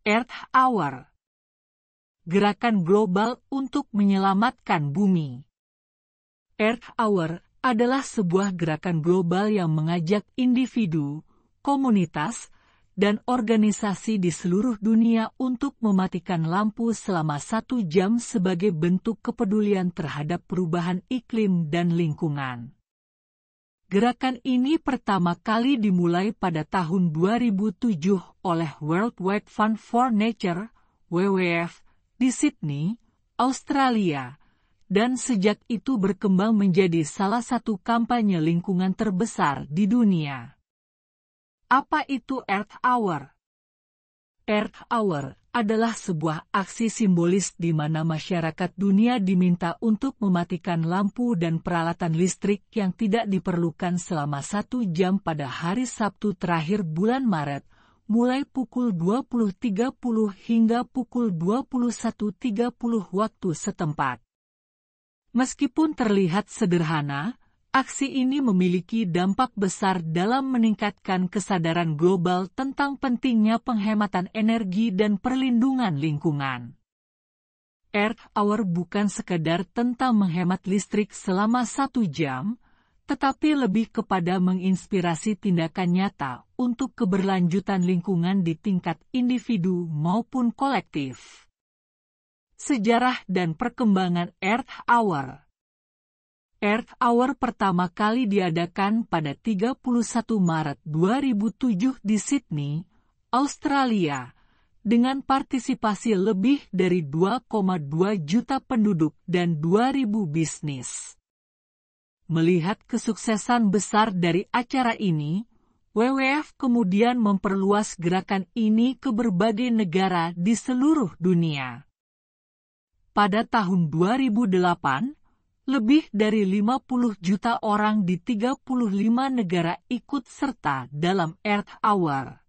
Earth Hour. Gerakan global untuk menyelamatkan bumi. Earth Hour adalah sebuah gerakan global yang mengajak individu, komunitas, dan organisasi di seluruh dunia untuk mematikan lampu selama 1 jam sebagai bentuk kepedulian terhadap perubahan iklim dan lingkungan. Gerakan ini pertama kali dimulai pada tahun 2007 oleh World Wide Fund for Nature (WWF) di Sydney, Australia, dan sejak itu berkembang menjadi salah satu kampanye lingkungan terbesar di dunia. Apa itu Earth Hour? Earth Hour adalah sebuah aksi simbolis di mana masyarakat dunia diminta untuk mematikan lampu dan peralatan listrik yang tidak diperlukan selama 1 jam pada hari Sabtu terakhir bulan Maret, mulai pukul 20.30 hingga pukul 21.30 waktu setempat. Meskipun terlihat sederhana, aksi ini memiliki dampak besar dalam meningkatkan kesadaran global tentang pentingnya penghematan energi dan perlindungan lingkungan. Earth Hour bukan sekedar tentang menghemat listrik selama 1 jam, tetapi lebih kepada menginspirasi tindakan nyata untuk keberlanjutan lingkungan di tingkat individu maupun kolektif. Sejarah dan perkembangan Earth Hour. Earth Hour pertama kali diadakan pada 31 Maret 2007 di Sydney, Australia, dengan partisipasi lebih dari 2,2 juta penduduk dan 2.000 bisnis. Melihat kesuksesan besar dari acara ini, WWF kemudian memperluas gerakan ini ke berbagai negara di seluruh dunia. Pada tahun 2008, lebih dari 50 juta orang di 35 negara ikut serta dalam Earth Hour.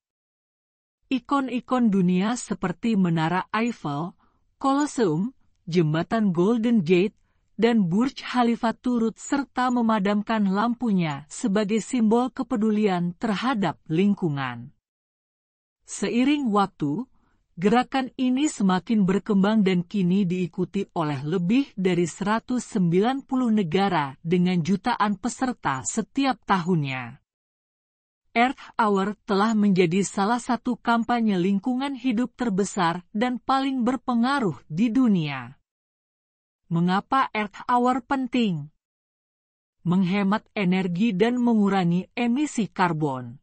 Ikon-ikon dunia seperti Menara Eiffel, Colosseum, Jembatan Golden Gate, dan Burj Khalifa turut serta memadamkan lampunya sebagai simbol kepedulian terhadap lingkungan. Seiring waktu, gerakan ini semakin berkembang dan kini diikuti oleh lebih dari 190 negara dengan jutaan peserta setiap tahunnya. Earth Hour telah menjadi salah satu kampanye lingkungan hidup terbesar dan paling berpengaruh di dunia. Mengapa Earth Hour penting? Menghemat energi dan mengurangi emisi karbon.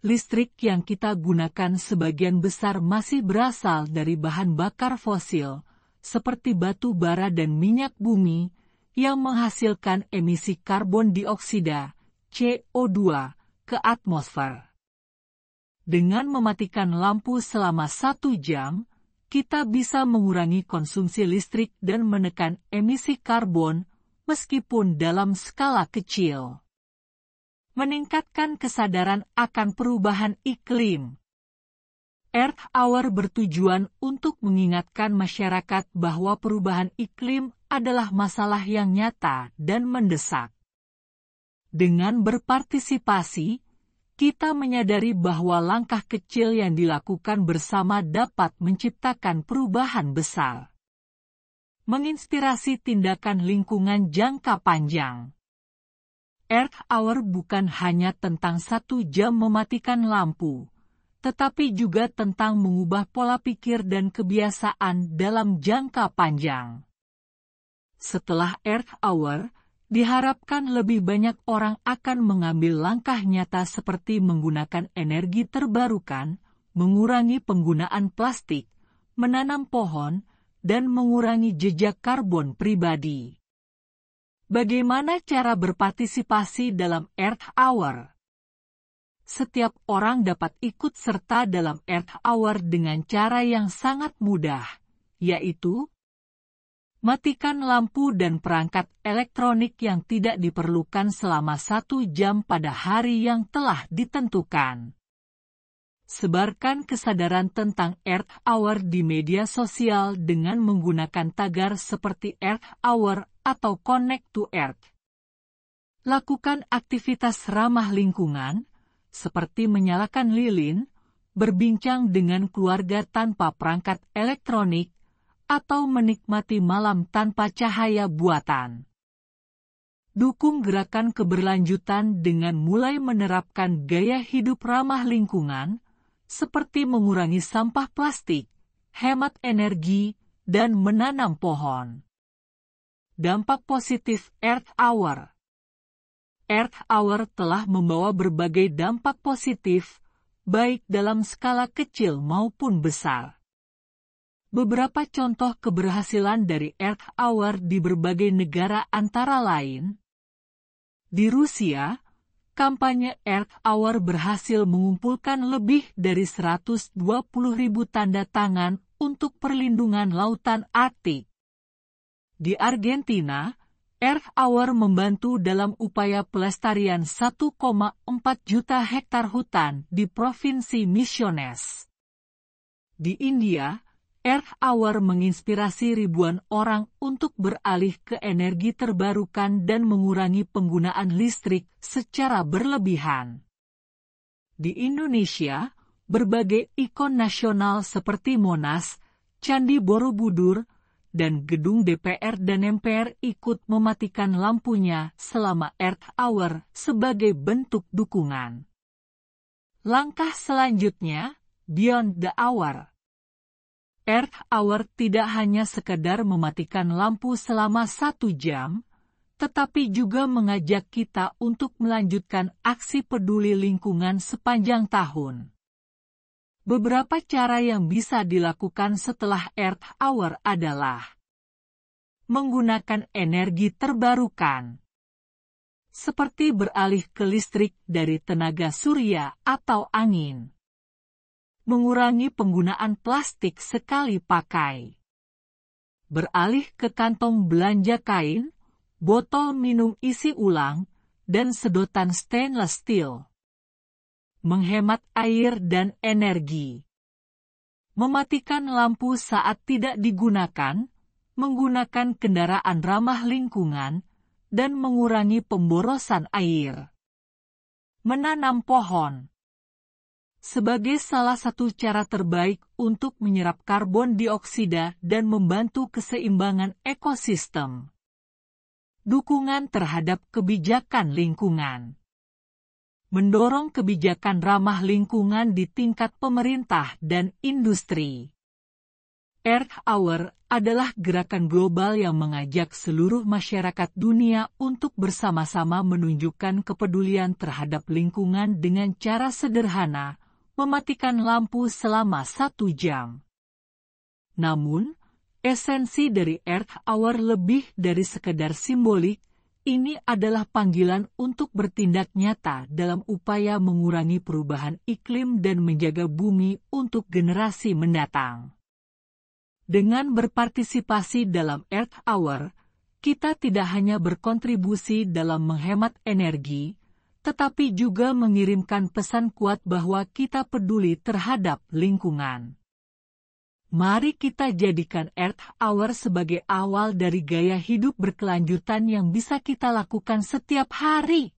Listrik yang kita gunakan sebagian besar masih berasal dari bahan bakar fosil, seperti batu bara dan minyak bumi, yang menghasilkan emisi karbon dioksida, CO2, ke atmosfer. Dengan mematikan lampu selama 1 jam, kita bisa mengurangi konsumsi listrik dan menekan emisi karbon, meskipun dalam skala kecil. Meningkatkan kesadaran akan perubahan iklim. Earth Hour bertujuan untuk mengingatkan masyarakat bahwa perubahan iklim adalah masalah yang nyata dan mendesak. Dengan berpartisipasi, kita menyadari bahwa langkah kecil yang dilakukan bersama dapat menciptakan perubahan besar. Menginspirasi tindakan lingkungan jangka panjang. Earth Hour bukan hanya tentang 1 jam mematikan lampu, tetapi juga tentang mengubah pola pikir dan kebiasaan dalam jangka panjang. Setelah Earth Hour, diharapkan lebih banyak orang akan mengambil langkah nyata seperti menggunakan energi terbarukan, mengurangi penggunaan plastik, menanam pohon, dan mengurangi jejak karbon pribadi. Bagaimana cara berpartisipasi dalam Earth Hour? Setiap orang dapat ikut serta dalam Earth Hour dengan cara yang sangat mudah, yaitu matikan lampu dan perangkat elektronik yang tidak diperlukan selama 1 jam pada hari yang telah ditentukan. Sebarkan kesadaran tentang Earth Hour di media sosial dengan menggunakan tagar seperti Earth Hour atau Connect to Earth. Lakukan aktivitas ramah lingkungan, seperti menyalakan lilin, berbincang dengan keluarga tanpa perangkat elektronik, atau menikmati malam tanpa cahaya buatan. Dukung gerakan keberlanjutan dengan mulai menerapkan gaya hidup ramah lingkungan, seperti mengurangi sampah plastik, hemat energi, dan menanam pohon. Dampak positif Earth Hour. Earth Hour telah membawa berbagai dampak positif, baik dalam skala kecil maupun besar. Beberapa contoh keberhasilan dari Earth Hour di berbagai negara antara lain: di Rusia, kampanye Earth Hour berhasil mengumpulkan lebih dari 120.000 tanda tangan untuk perlindungan lautan Arktik. Di Argentina, Earth Hour membantu dalam upaya pelestarian 1,4 juta hektar hutan di Provinsi Misiones. Di India, Earth Hour menginspirasi ribuan orang untuk beralih ke energi terbarukan dan mengurangi penggunaan listrik secara berlebihan. Di Indonesia, berbagai ikon nasional seperti Monas, Candi Borobudur, dan gedung DPR dan MPR ikut mematikan lampunya selama Earth Hour sebagai bentuk dukungan. Langkah selanjutnya, Beyond the Hour. Earth Hour tidak hanya sekedar mematikan lampu selama 1 jam, tetapi juga mengajak kita untuk melanjutkan aksi peduli lingkungan sepanjang tahun. Beberapa cara yang bisa dilakukan setelah Earth Hour adalah menggunakan energi terbarukan, seperti beralih ke listrik dari tenaga surya atau angin, mengurangi penggunaan plastik sekali pakai, beralih ke kantong belanja kain, botol minum isi ulang, dan sedotan stainless steel. Menghemat air dan energi. Mematikan lampu saat tidak digunakan, menggunakan kendaraan ramah lingkungan, dan mengurangi pemborosan air. Menanam pohon. Sebagai salah satu cara terbaik untuk menyerap karbon dioksida dan membantu keseimbangan ekosistem. Dukungan terhadap kebijakan lingkungan. Mendorong kebijakan ramah lingkungan di tingkat pemerintah dan industri. Earth Hour adalah gerakan global yang mengajak seluruh masyarakat dunia untuk bersama-sama menunjukkan kepedulian terhadap lingkungan dengan cara sederhana, mematikan lampu selama 1 jam. Namun, esensi dari Earth Hour lebih dari sekedar simbolik. Ini adalah panggilan untuk bertindak nyata dalam upaya mengurangi perubahan iklim dan menjaga bumi untuk generasi mendatang. Dengan berpartisipasi dalam Earth Hour, kita tidak hanya berkontribusi dalam menghemat energi, tetapi juga mengirimkan pesan kuat bahwa kita peduli terhadap lingkungan. Mari kita jadikan Earth Hour sebagai awal dari gaya hidup berkelanjutan yang bisa kita lakukan setiap hari.